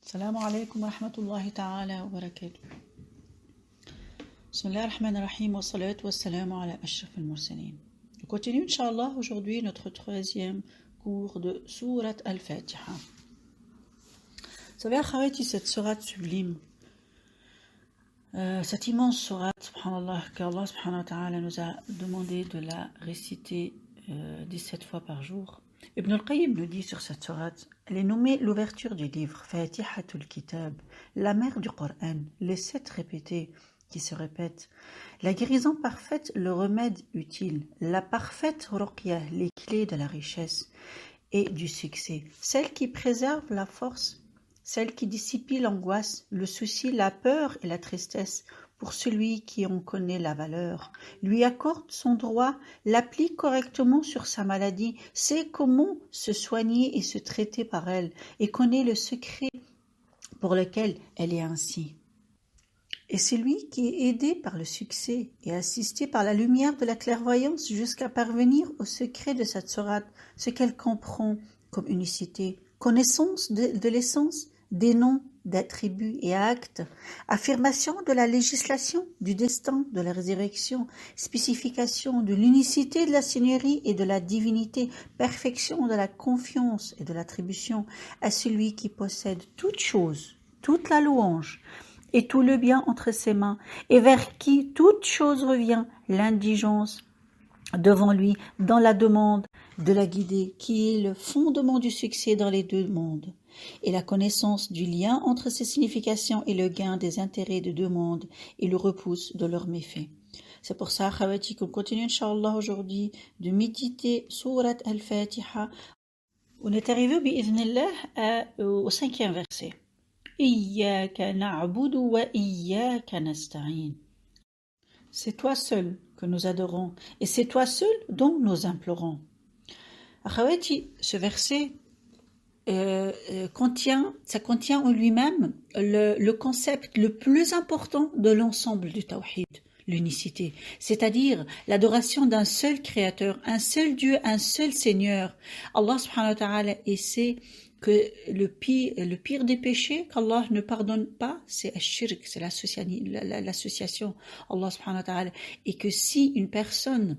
Assalamu alaikum wa rahmatullahi ta'ala wa barakatuh. Bismillah ar-Rahman ar-Rahim wa salatu wa salamu ala ashraf al-mursalin. On continue, Inch'Allah, aujourd'hui notre troisième cours de Surat al-Fatiha. Vous savez, Akhawati, cette sourate sublime, cette immense sourate, subhanallah, qu'Allah subhanahu wa ta'ala nous a demandé de la réciter 17 fois par jour. Ibn al-Qayyim nous dit sur cette sourate, elle est nommée l'ouverture du livre, Fatihatul Kitab, la mère du Coran, les 7 répétés qui se répètent, la guérison parfaite, le remède utile, la parfaite ruqya, les clés de la richesse et du succès, celle qui préserve la force, celle qui dissipe l'angoisse, le souci, la peur et la tristesse, pour celui qui en connaît la valeur, lui accorde son droit, l'applique correctement sur sa maladie, sait comment se soigner et se traiter par elle, et connaît le secret pour lequel elle est ainsi. Et celui qui est aidé par le succès et assisté par la lumière de la clairvoyance jusqu'à parvenir au secret de cette sourate, ce qu'elle comprend comme unicité, connaissance de l'essence, des noms, d'attributs et actes, affirmation de la législation, du destin, de la résurrection, spécification de l'unicité de la Seigneurie et de la divinité, perfection de la confiance et de l'attribution à celui qui possède toute chose, toute la louange et tout le bien entre ses mains, et vers qui toute chose revient, l'indigence devant lui dans la demande de la guider, qui est le fondement du succès dans les deux mondes, et la connaissance du lien entre ces significations et le gain des intérêts de deux mondes et le repousse de leurs méfaits. C'est pour ça, Khawati, qu'on continue, Inch'Allah, aujourd'hui, de méditer Surat al-Fatiha. On est arrivé, bi'idhnillah, au 5e verset. Iyyaka na'budu wa iyyaka nasta'in. C'est toi seul que nous adorons, et c'est toi seul dont nous implorons. Akhawati, ce verset contient en lui-même le concept le plus important de l'ensemble du tawhid, l'unicité, c'est-à-dire l'adoration d'un seul créateur, un seul Dieu, un seul Seigneur. Allah subhanahu wa ta'ala, et c'est que le pire des péchés qu'Allah ne pardonne pas, c'est al-shirk, c'est l'association, Allah subhanahu wa ta'ala, et que si une personne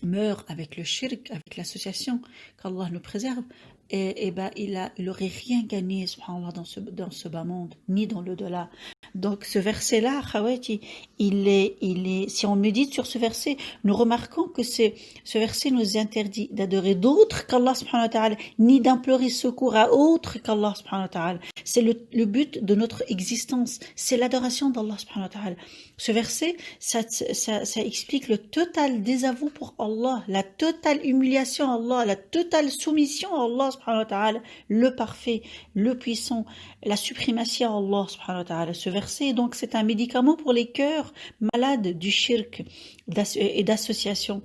meurt avec le shirk, avec l'association, qu'Allah nous préserve, il aurait rien gagné, subhanallah, dans ce bas monde, ni dans l'au-delà. Donc ce verset-là, Khawati, si on médite sur ce verset, nous remarquons que ce verset nous interdit d'adorer d'autres qu'Allah subhanahu wa ta'ala, ni d'implorer secours à autres qu'Allah subhanahu wa ta'ala. C'est le but de notre existence, c'est l'adoration d'Allah subhanahu wa ta'ala. Ce verset, ça explique le total désavou pour Allah, la totale humiliation à Allah, la totale soumission à Allah subhanahu wa ta'ala, le parfait, le puissant, la suprématie à Allah subhanahu wa ta'ala. Ce verset, donc, c'est un médicament pour les cœurs malades du shirk et d'association.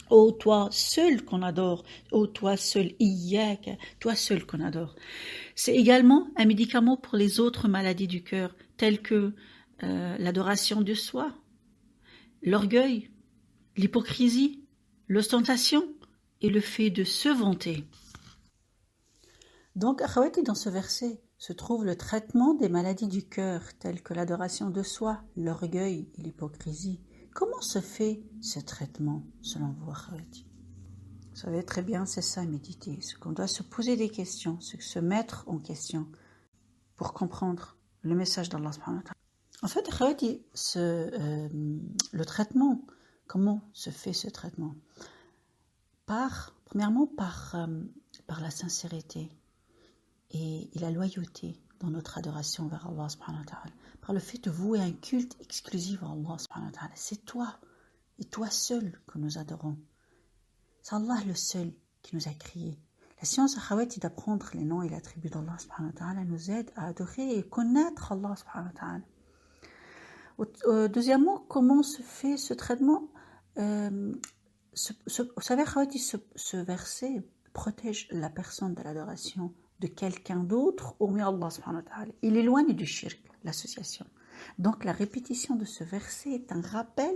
Ô toi seul qu'on adore, ô toi seul, iyyaka, toi seul qu'on adore. C'est également un médicament pour les autres maladies du cœur, telles que l'adoration de soi, l'orgueil, l'hypocrisie, l'ostentation et le fait de se vanter. Donc, Akhawati, dans ce verset se trouve le traitement des maladies du cœur, telles que l'adoration de soi, l'orgueil et l'hypocrisie. Comment se fait ce traitement, selon vous, Akhawati? Vous savez très bien, c'est ça, méditer. C'est qu'on doit se poser des questions, se mettre en question pour comprendre le message d'Allah subhanahu wa ta'ala. En fait, Akhawati, le traitement, comment se fait ce traitement? Premièrement, par la sincérité et la loyauté dans notre adoration vers Allah subhanahu wa ta'ala, par le fait de vouer un culte exclusif à Allah subhanahu wa ta'ala. C'est toi et toi seul que nous adorons. C'est Allah le seul qui nous a créés. La science Akhawati d'apprendre les noms et les attributs d'Allah subhanahu wa ta'ala nous aide à adorer et connaître Allah subhanahu wa ta'ala. Deuxièmement, comment se fait ce traitement? Vous savez, Akhawati, ce verset protège la personne de l'adoration de quelqu'un d'autre, hormis Allah subhanahu wa ta'ala. Il éloigne du shirk, l'association. Donc la répétition de ce verset est un rappel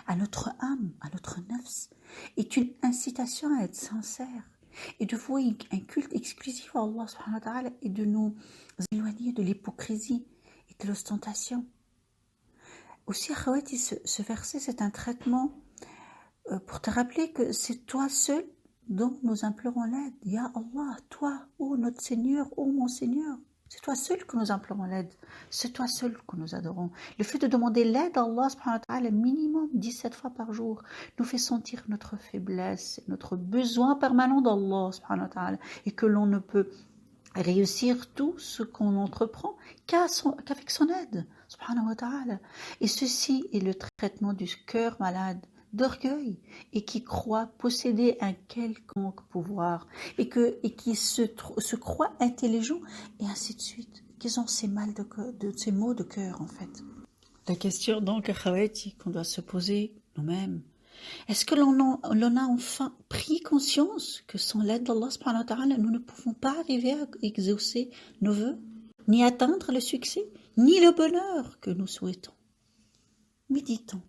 à notre âme, à notre nafs, est une incitation à être sincère et de vouer un culte exclusif à Allah subhanahu wa ta'ala et de nous éloigner de l'hypocrisie et de l'ostentation. Aussi, Akhawati, ce verset, c'est un traitement pour te rappeler que c'est toi seul dont nous implorons l'aide. Ya Allah, toi, ô notre Seigneur, ô mon Seigneur. C'est toi seul que nous implorons l'aide. C'est toi seul que nous adorons. Le fait de demander l'aide à Allah subhanahu wa ta'ala minimum 17 fois par jour nous fait sentir notre faiblesse, notre besoin permanent d'Allah subhanahu wa ta'ala et que l'on ne peut réussir tout ce qu'on entreprend qu'avec son aide subhanahu wa ta'ala. Et ceci est le traitement du cœur malade d'orgueil et qui croit posséder un quelconque pouvoir et qui se croit intelligent et ainsi de suite, qu'ils ont ces maux de cœur en fait. La question donc qu'on doit se poser nous-mêmes, est-ce que l'on a enfin pris conscience que sans l'aide d'Allah subhanahu wa ta'ala, nous ne pouvons pas arriver à exaucer nos vœux, ni atteindre le succès, ni le bonheur que nous souhaitons? Méditons.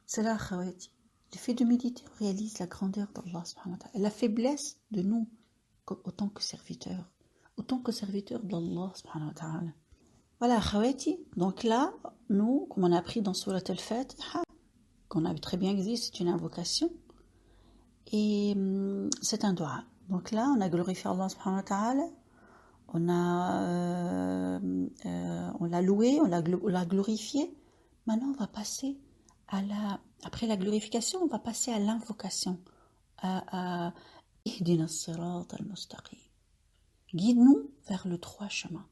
C'est là, Khawati. Le fait de méditer réalise la grandeur d'Allah subhanahu wa ta'ala, la faiblesse de nous autant que serviteurs d'Allah subhanahu wa ta'ala. Voilà, Khawati. Donc là, nous, comme on a appris dans Surat al-Fatiha, qu'on a très bien dit, c'est une invocation et c'est un dua. Donc là, on a glorifié Allah subhanahu wa ta'ala, on l'a loué, on l'a glorifié. Maintenant, on va passer après la glorification, on va passer à l'invocation. Ihdina as-sirat al-mustaqim. Guide-nous vers le droit chemin.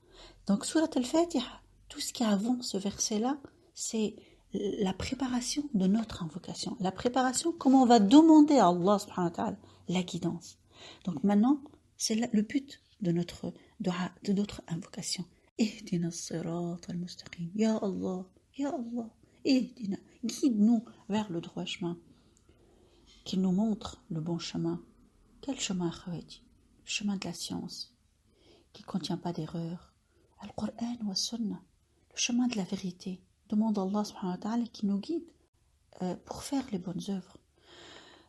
Donc, Surat al-Fatiha, tout ce qui est avant ce verset-là, c'est la préparation de notre invocation. La préparation, comment on va demander à Allah subhanahu wa ta'ala la guidance. Donc maintenant, c'est le but de notre dua, de notre invocation. Ihdina as-sirat al-mustaqim. Ya Allah, Ihdina, guide-nous vers le droit chemin. Qu'il nous montre le bon chemin. Quel chemin, Khawati? Le chemin de la science, qui ne contient pas d'erreur. Al-Qur'an wa Sunnah, le chemin de la vérité. Demande à Allah subhanahu wa ta'ala qui nous guide pour faire les bonnes œuvres.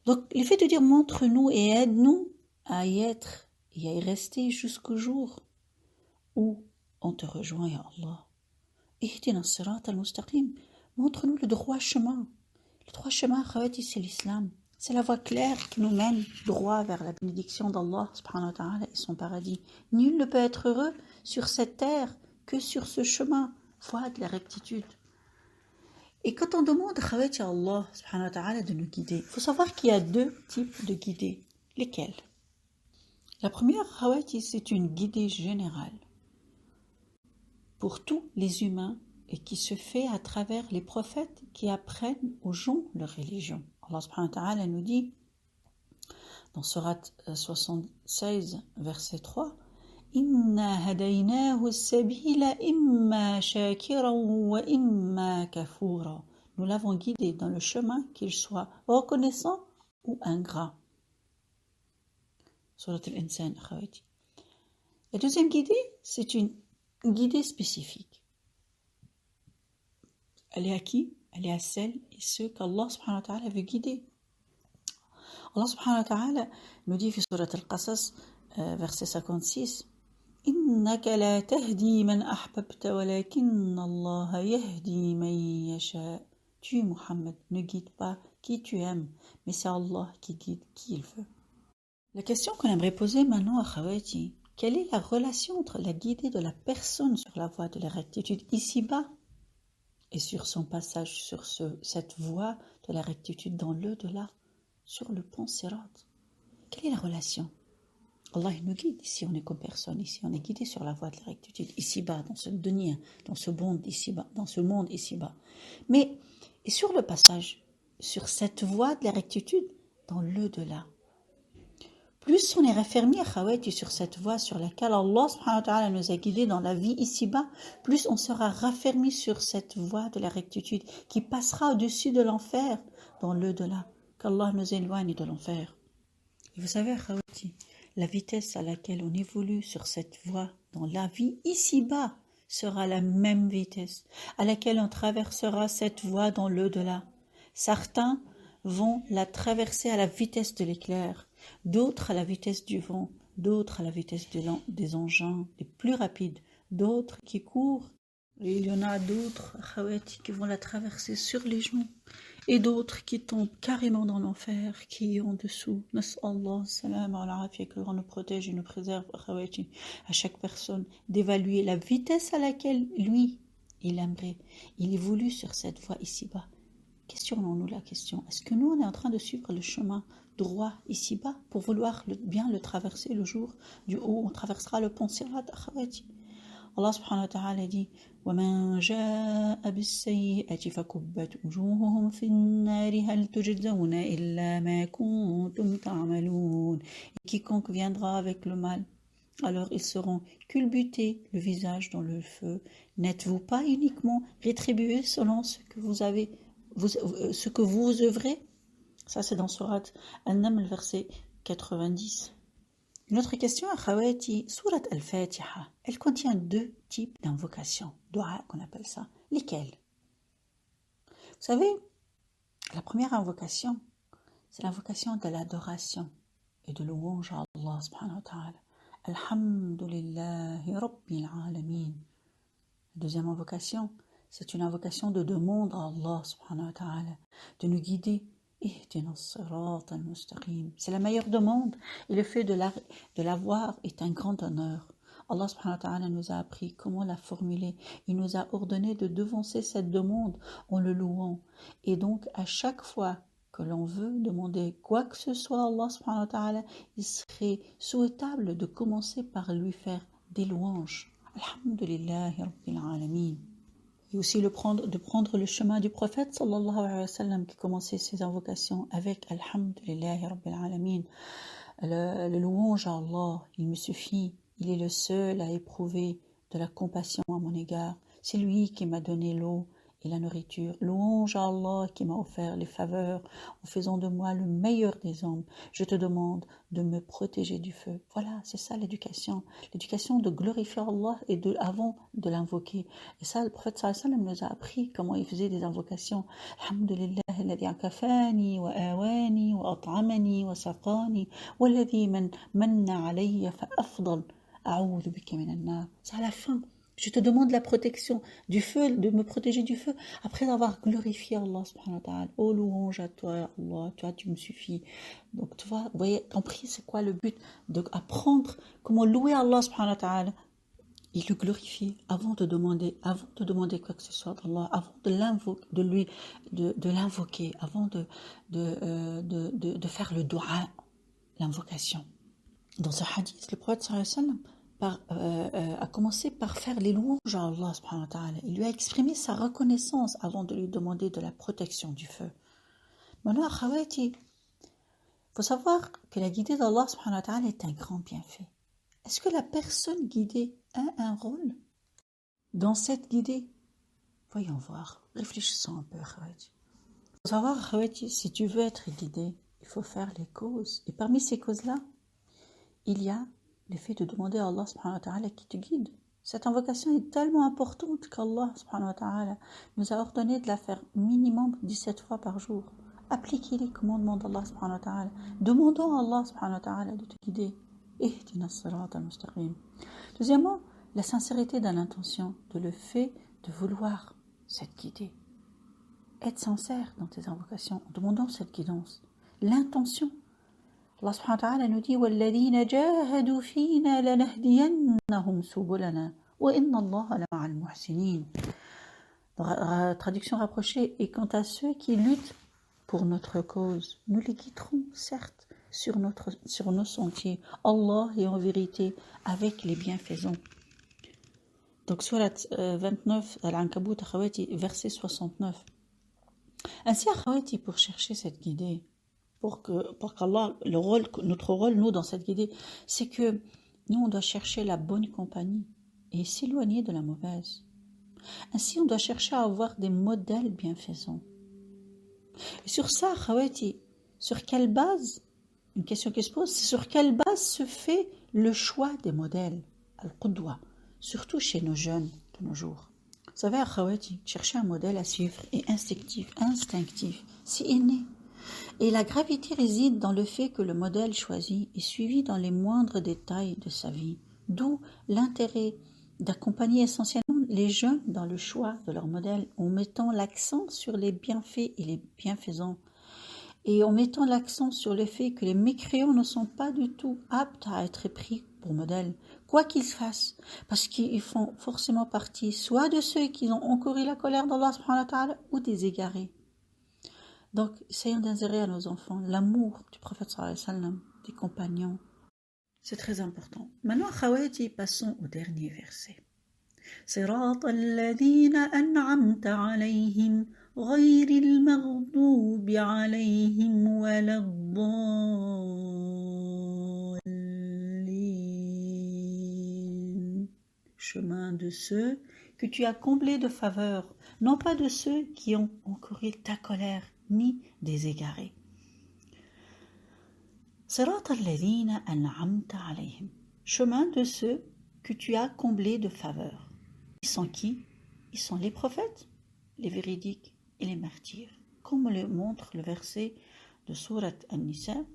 Donc, le fait de dire montre-nous et aide-nous à y être et à y rester jusqu'au jour où on te rejoint, ya Allah. Ihdina as-sirat al-mustaqim. Montre-nous le droit chemin. Le droit chemin, Khawati, c'est l'islam. C'est la voie claire qui nous mène droit vers la bénédiction d'Allah subhanahu wa ta'ala et son paradis. Nul ne peut être heureux sur cette terre que sur ce chemin, voie de la rectitude. Et quand on demande à Allah subhanahu wa ta'ala de nous guider, il faut savoir qu'il y a deux types de guidées. Lesquels? La première, c'est une guidée générale pour tous les humains et qui se fait à travers les prophètes qui apprennent aux gens leur religion. Allah subhanahu wa ta'ala nous dit dans Surat 76, verset 3, Inna hadaynahu as-sabila imma shakiran wa imma kafura. Nous l'avons guidé dans le chemin qu'il soit reconnaissant ou ingrat. Surat al-Insan, Khawati. La deuxième guidée, c'est une guidée spécifique. Elle est à qui? Elle est à celles et ceux qu'Allah subhanahu wa ta'ala veut guider. Allah subhanahu wa ta'ala nous dit dans Surat al-Qasas, verset 56, Innaka la tahdi man ahbabta walakinna Allah yahdi man yasha. Tu, Muhammad, ne guides pas qui tu aimes, mais c'est Allah qui guide qui il veut. La question qu'on aimerait poser maintenant à Khawati, quelle est la relation entre la guidée de la personne sur la voie de la rectitude ici-bas et sur son passage sur cette voie de la rectitude dans l'au-delà, sur le pont Sirat? Quelle est la relation? Allah nous guide, ici on est comme personne, ici on est guidé sur la voie de la rectitude, ici-bas, dans ce dunya, dans ce monde ici-bas. Mais, et sur le passage, sur cette voie de la rectitude, dans l'au-delà, plus on est raffermi sur cette voie sur laquelle Allah subhanahu wa ta'ala nous a guidés dans la vie ici-bas, plus on sera raffermi sur cette voie de la rectitude qui passera au-dessus de l'enfer dans l'au-delà. Qu'Allah nous éloigne de l'enfer. Et vous savez, Khawati, la vitesse à laquelle on évolue sur cette voie dans la vie ici-bas sera la même vitesse à laquelle on traversera cette voie dans l'au-delà. Certains vont la traverser à la vitesse de l'éclair d'autres à la vitesse du vent, d'autres à la vitesse des engins les plus rapides, d'autres qui courent. Et il y en a d'autres, akhawati, qui vont la traverser sur les genoux, et d'autres qui tombent carrément dans l'enfer, qui est en dessous. Nas'Allah, salam ala afia, que l'on nous protège et nous préserve, akhawati, à chaque personne d'évaluer la vitesse à laquelle lui, il aimerait, il évolue sur cette voie ici-bas. Questionnons-nous la question, est-ce que nous on est en train de suivre le chemin droit ici-bas pour vouloir bien le traverser le jour où on traversera le pont Sirat, akhawati? Allah subhanahu wa ta'ala dit وَمَنْ جَاءَ بِالسَّيِّئَةِ فَكُبَّتْ وُجُوهُهُمْ فِي النَّارِ هَلْ تُجْزَوْنَ إِلَّا مَا كُنْتُمْ تَعْمَلُونَ. Et quiconque viendra avec le mal, alors ils seront culbutés le visage dans le feu. N'êtes-vous pas uniquement rétribués selon ce que vous avez, ce que vous œuvrez? Ça c'est dans Surat An-Naml, verset 90. Une autre question, akhawati, Surat Al-Fatiha, elle contient 2 types d'invocations, dua qu'on appelle ça. Lesquelles? Vous savez, la première invocation, c'est l'invocation de l'adoration et de louange à Allah subhanahu wa ta'ala. Alhamdulillahi Rabbil Alamin. La deuxième invocation, c'est une invocation de demande à Allah subhanahu wa ta'ala de nous guider. C'est la meilleure demande et le fait de l'avoir est un grand honneur. Allah subhanahu wa ta'ala nous a appris comment la formuler. Il nous a ordonné de devancer cette demande en le louant. Et donc à chaque fois que l'on veut demander quoi que ce soit à Allah subhanahu wa ta'ala, il serait souhaitable de commencer par lui faire des louanges. Alhamdulillahi Rabbil Alamin. Et aussi de prendre le chemin du prophète sallallahu alayhi wa sallam qui commençait ses invocations avec Alhamdulillahi Rabbil Alamin. Le louange à Allah, il me suffit, il est le seul à éprouver de la compassion à mon égard. C'est lui qui m'a donné l'eau et la nourriture. Louange à Allah qui m'a offert les faveurs en faisant de moi le meilleur des hommes. Je te demande de me protéger du feu. Voilà, c'est ça l'éducation. L'éducation de glorifier Allah et avant de l'invoquer. Et ça, le prophète sallallahu alayhi wa sallam nous a appris comment il faisait des invocations. Alhamdulillah, alladhi akafani wa awani wa at'amani wa saqani wa alladhi manna alayya fa afdal a'udhu bika minan nar. C'est à la fin. Je te demande la protection du feu, de me protéger du feu, après avoir glorifié Allah subhanahu wa ta'ala. Oh louange à toi, Allah, toi tu me suffis. Donc tu vois, vous voyez, compris c'est quoi le but? D'apprendre comment louer Allah subhanahu wa ta'ala et le glorifier avant de demander quoi que ce soit d'Allah, avant de l'invoquer, avant de faire le dua, l'invocation. Dans ce hadith, le prophète sallallahu alayhi wa sallam a commencé par faire les louanges à Allah subhanahu wa ta'ala. Il lui a exprimé sa reconnaissance avant de lui demander de la protection du feu. Maintenant, akhawati, il faut savoir que la guidée d'Allah subhanahu wa ta'ala est un grand bienfait. Est-ce que la personne guidée a un rôle dans cette guidée? Voyons voir, réfléchissons un peu, akhawati. Il faut savoir, akhawati, si tu veux être guidé, il faut faire les causes. Et parmi ces causes-là, il y a le fait de demander à Allah subhanahu wa ta'ala qui te guide. Cette invocation est tellement importante qu'Allah subhanahu wa ta'ala nous a ordonné de la faire minimum 17 fois par jour. Appliquez les commandements d'Allah subhanahu wa ta'ala. Demandons à Allah subhanahu wa ta'ala de te guider. Ihdina as-sirat al-mustaqim. Deuxièmement, la sincérité de l'intention, de le fait de vouloir cette guidée. Être sincère dans tes invocations en demandant cette guidance. L'intention. Allah subhanahu wa ta'ala nous dit وَالَّذِينَ جَاهَدُوا فِينَا لَنَهْدِيَنَّهُمْ سُبُلَنَا وَإِنَّ اللَّهَ لَمَعَ الْمُحْسِنِينَ. Traduction rapprochée, et quant à ceux qui luttent pour notre cause, nous les guiderons certes sur nos sentiers. Allah est en vérité avec les bienfaisants. Donc surat 29 Al-Ankabut, verset 69. Ainsi, akhawati, pour chercher cette guidée, pour qu'Allah, notre rôle, nous, dans cette guidée, c'est que nous, on doit chercher la bonne compagnie et s'éloigner de la mauvaise. Ainsi, on doit chercher à avoir des modèles bienfaisants. Et sur ça, akhawati, sur quelle base, une question qui se pose, c'est sur quelle base se fait le choix des modèles, al-qudwa, surtout chez nos jeunes de nos jours. Vous savez, akhawati, chercher un modèle à suivre est instinctif, c'est inné. Et la gravité réside dans le fait que le modèle choisi est suivi dans les moindres détails de sa vie, d'où l'intérêt d'accompagner essentiellement les jeunes dans le choix de leur modèle en mettant l'accent sur les bienfaits et les bienfaisants et en mettant l'accent sur le fait que les mécréants ne sont pas du tout aptes à être pris pour modèle, quoi qu'ils fassent, parce qu'ils font forcément partie soit de ceux qui ont encouru la colère d'Allah subhanahu wa ta'ala ou des égarés. Donc, essayons d'insérer à nos enfants l'amour du prophète sallallahu alayhi wa sallam, des compagnons. C'est très important. Maintenant, Khawati, passons au dernier verset. صراط الذين أنعمت عليهم غير المغضوب عليهم ولا الضالين. Chemin de ceux que tu as comblés de faveur, non pas de ceux qui ont encouru ta colère, ni des égarés. صراط الذين أنعمت عليهم. Chemin de ceux que tu as comblés de faveur. Ils sont qui? Ils sont les prophètes, les véridiques et les martyrs. Comme le montre le verset de Surat An-Nisa,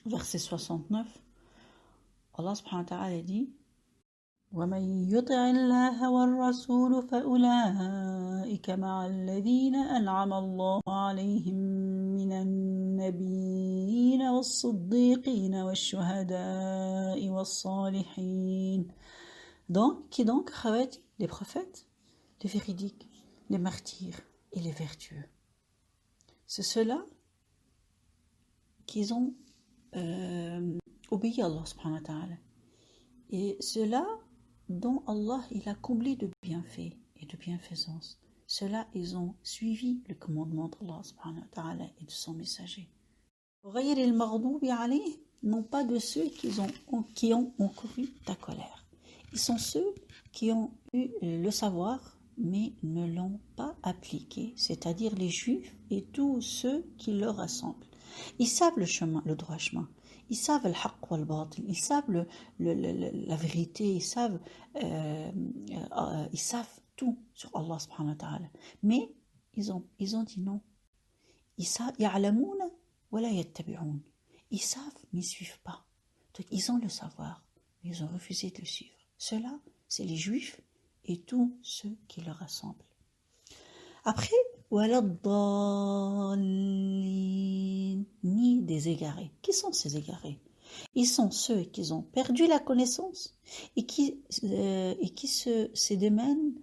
verset 69, Allah subhanahu wa ta'ala dit وَمَنْ يُطِعِ اللَّهَ وَالرَّسُولُ فَأُولَئِكَ مَعَ الَّذِينَ أَنْعَمَ اللَّهُ عَلَيْهِمْ مِنَ النَّبِيِّينَ وَالصِّدِّيقِينَ وَالشُّهَدَاءِ وَالصَّالِحِينَ. Donc, qui donc, Khawati? Les prophètes, les véridiques, les martyrs et les vertueux. C'est ceux-là qui ont obéi à Allah subhanahu wa ta'ala. Et ceux-là dont Allah il a comblé de bienfaits et de bienfaisance. Ceux-là, ils ont suivi le commandement d'Allah subhanahu wa ta'ala et de son messager. Non pas de ceux qui ont encouru ta colère. Ils sont ceux qui ont eu le savoir, mais ne l'ont pas appliqué, c'est-à-dire les juifs et tous ceux qui le rassemblent. Ils savent le chemin, le droit chemin. Ils savent le haqq wal batil. Ils savent la vérité. Ils savent tout sur Allah subhanahu wa ta'ala. Mais ils ont dit non. Ils savent, ya'lamouna wa la yattabi'oun. Ils savent, mais ils ne suivent pas. Donc ils ont le savoir, mais ils ont refusé de le suivre. Ceux-là, c'est les juifs et tous ceux qui le rassemblent. Après, ni des égarés. Qui sont ces égarés? Ils sont ceux qui ont perdu la connaissance et qui se démènent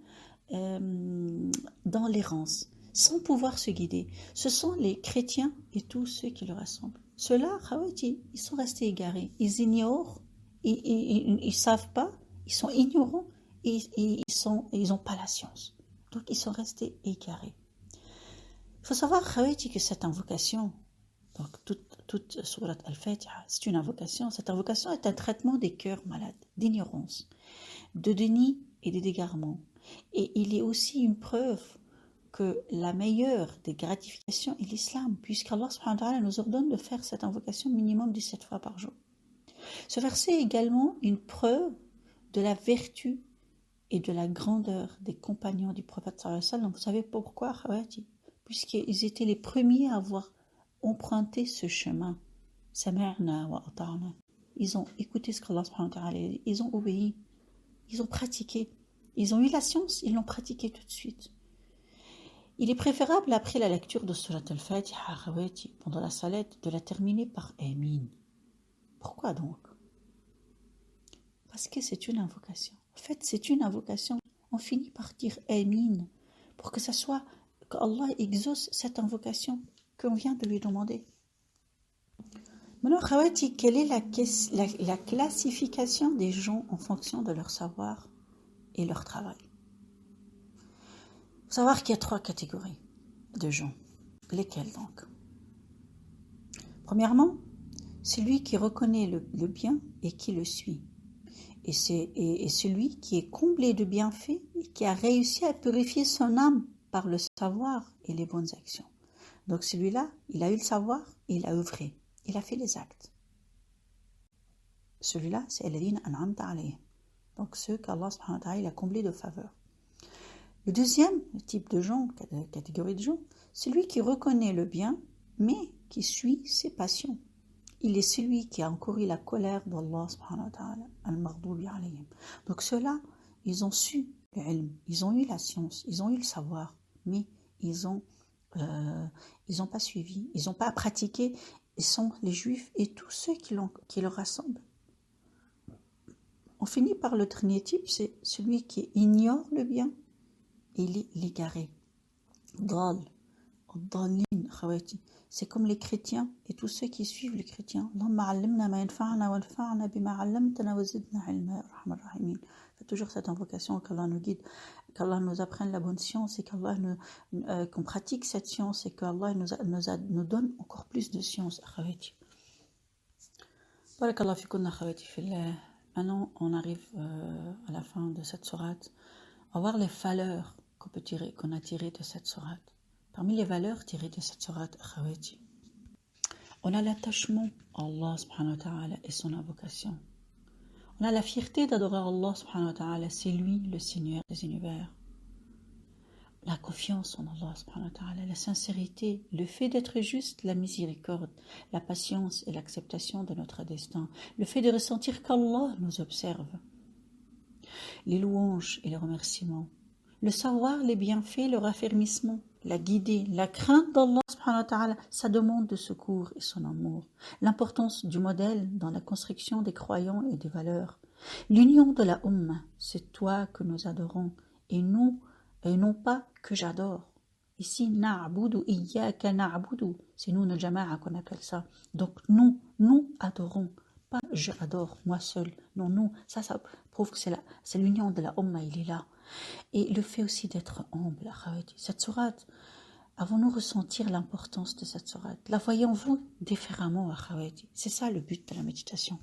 dans l'errance, sans pouvoir se guider. Ce sont les chrétiens et tous ceux qui le rassemblent. Ceux-là, Khawati, ils sont restés égarés. Ils ignorent, ils savent pas, ils sont ignorants et ils n'ont pas la science. Donc ils sont restés égarés. Il faut savoir, Khawati, que cette invocation, donc toute Surat Al-Fatiha, c'est une invocation. Cette invocation est un traitement des cœurs malades, d'ignorance, de déni et de d'égarement. Et il est aussi une preuve que la meilleure des gratifications est l'islam, puisqu'Allah subhanahu wa ta'ala nous ordonne de faire cette invocation minimum 17 fois par jour. Ce verset est également une preuve de la vertu et de la grandeur des compagnons du prophète sallallahu alayhi wa sallam. Vous savez pourquoi, Khawati? Puisqu'ils étaient les premiers à avoir emprunté ce chemin. Sami'na wa ata'na. Ils ont écouté ce qu'Allah subhanahu wa ta'ala a dit. Ils ont obéi. Ils ont pratiqué. Ils ont eu la science, ils l'ont pratiqué tout de suite. Il est préférable, après la lecture de Surat Al-Fatiha, pendant la salat, de la terminer par Amin. Pourquoi donc? Parce que c'est une invocation. En fait, c'est une invocation. On finit par dire Amin pour que ça soit, qu'Allah exauce cette invocation qu'on vient de lui demander. Maintenant, Khawati, quelle est la classification des gens en fonction de leur savoir et leur travail? Il faut savoir qu'il y a 3 catégories de gens. Lesquelles donc? Premièrement, celui qui reconnaît le bien et qui le suit. Et celui qui est comblé de bienfaits et qui a réussi à purifier son âme par le savoir et les bonnes actions. Donc celui-là, il a eu le savoir et il a œuvré. Il a fait les actes. Celui-là, c'est alladhina an'amta alayhim. Donc ceux qu'Allah subhanahu wa ta'ala a comblés de faveur. Le deuxième type de gens, catégorie de gens, celui qui reconnaît le bien mais qui suit ses passions. Il est celui qui a encouru la colère d'Allah subhanahu wa ta'ala, al-maghdubi alayhim. Donc ceux-là, ils ont su le ilm, ils ont eu la science, ils ont eu le savoir, mais ils ont pas suivi, ils n'ont pas pratiqué. Ils sont les juifs et tous ceux qui le rassemblent. On finit par le dernier type, c'est celui qui ignore le bien et il est l'égaré. Dal, dalin, khawati. C'est comme les chrétiens et tous ceux qui suivent les chrétiens. Allahumma allimna ma yanfa'na wanfa'na bima 'allamtana wa zidna 'ilma, ya arhamar rahimin. Faites toujours cette invocation, qu'Allah nous guide, qu'Allah nous apprenne la bonne science et qu'Allah qu'on pratique cette science et qu'Allah nous donne encore plus de science. Khawati. Barakallahu fikunna khawati fillah. Maintenant, on arrive à la fin de cette sourate. On va voir les valeurs qu'on a tirées de cette sourate. Parmi les valeurs tirées de cette sourate, akhawati, on a l'attachement à Allah subhanahu wa ta'ala et son invocation. On a la fierté d'adorer Allah subhanahu wa ta'ala, c'est lui le Seigneur des univers. La confiance en Allah subhanahu wa ta'ala, la sincérité, le fait d'être juste, la miséricorde, la patience et l'acceptation de notre destin, le fait de ressentir qu'Allah nous observe, les louanges et les remerciements, le savoir, les bienfaits, le raffermissement, la guidée, la crainte d'Allah subhanahu wa ta'ala, sa demande de secours et son amour, l'importance du modèle dans la construction des croyants et des valeurs, l'union de la Ummah, c'est toi que nous adorons et non pas que j'adore. Ici, na'budu iyyaka na'budu, c'est nous, notre jama'a qu'on appelle ça. Donc nous adorons, pas je adore moi seul. Non, nous, ça prouve que c'est l'union de la Ummah, il est là. Et le fait aussi d'être humble, cette sourate, avons-nous ressentir l'importance de cette sourate? La voyons-vous différemment, akhawati? C'est ça le but de la méditation.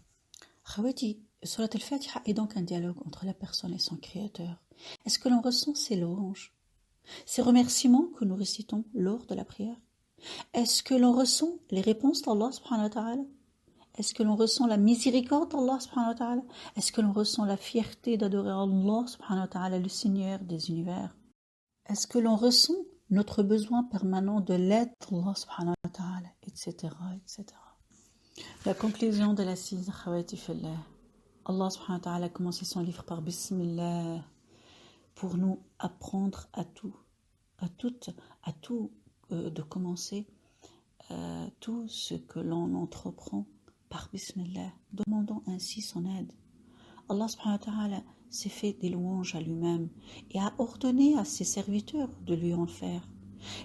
Akhawati, sourate al-Fatiha est donc un dialogue entre la personne et son créateur. Est-ce que l'on ressent ces louanges, ces remerciements que nous récitons lors de la prière? Est-ce que l'on ressent les réponses d'Allah subhanahu wa ta'ala? Est-ce que l'on ressent la miséricorde d'Allah subhanahu wa ta'ala? Est-ce que l'on ressent la fierté d'adorer Allah subhanahu wa ta'ala, le Seigneur des univers? Est-ce que l'on ressent notre besoin permanent de l'aide d'Allah subhanahu wa ta'ala, etc., etc. La conclusion de la sira, khawati fillah. Allah subhanahu wa ta'ala a commencé son livre par Bismillah pour nous apprendre à tout de commencer tout ce que l'on entreprend par Bismillah, demandant ainsi son aide. Allah subhanahu wa ta'ala s'est fait des louanges à lui-même et a ordonné à ses serviteurs de lui en faire.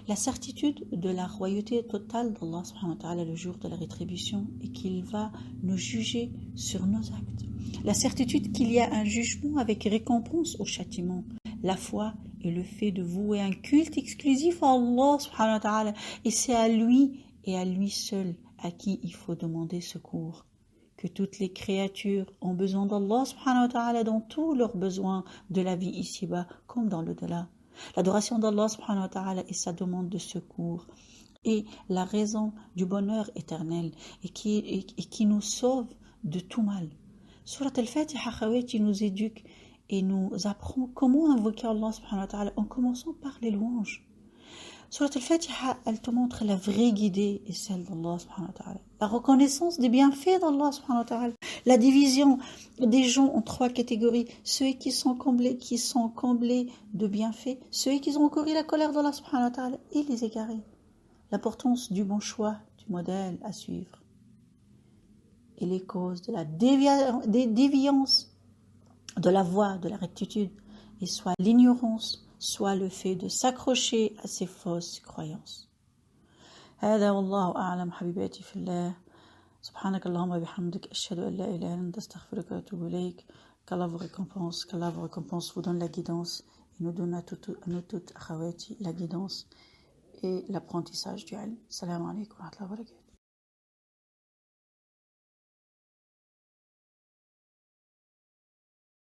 La certitude de la royauté totale d'Allah subhanahu wa ta'ala le jour de la rétribution et qu'il va nous juger sur nos actes. La certitude qu'il y a un jugement avec récompense au châtiment. La foi et le fait de vouer un culte exclusif à Allah subhanahu wa ta'ala, et c'est à lui et à lui seul à qui il faut demander secours. Que toutes les créatures ont besoin d'Allah subhanahu wa ta'ala dans tous leurs besoins de la vie ici-bas comme dans l'au-delà. L'adoration d'Allah subhanahu wa ta'ala et sa demande de secours est la raison du bonheur éternel et qui nous sauve de tout mal. Surat al-Fatiha khawati nous éduque et nous apprend comment invoquer Allah subhanahu wa ta'ala en commençant par les louanges. Surat al-Fatiha, elle te montre la vraie guidée et celle d'Allah subhanahu wa ta'ala. La reconnaissance des bienfaits d'Allah subhanahu wa ta'ala. La division des gens en trois catégories. Ceux qui sont comblés de bienfaits. Ceux qui ont encouru la colère d'Allah subhanahu wa ta'ala et les égarés. L'importance du bon choix, du modèle à suivre. Et les causes de la déviance de la voie, de la rectitude. Et soit l'ignorance, soit le fait de s'accrocher à ces fausses croyances. هذا والله أعلم حبيباتي في الله. سبحانك اللهم وبحمدك أشهد أن لا إله إلا أنت أستغفرك وأتوب إليك. Qu'Allah vous récompense, vous donne la guidance et nous donne à nous toutes, akhawati, la guidance et l'apprentissage du ilm. Salam alaikum wa rahmatullahi wa barakatuh.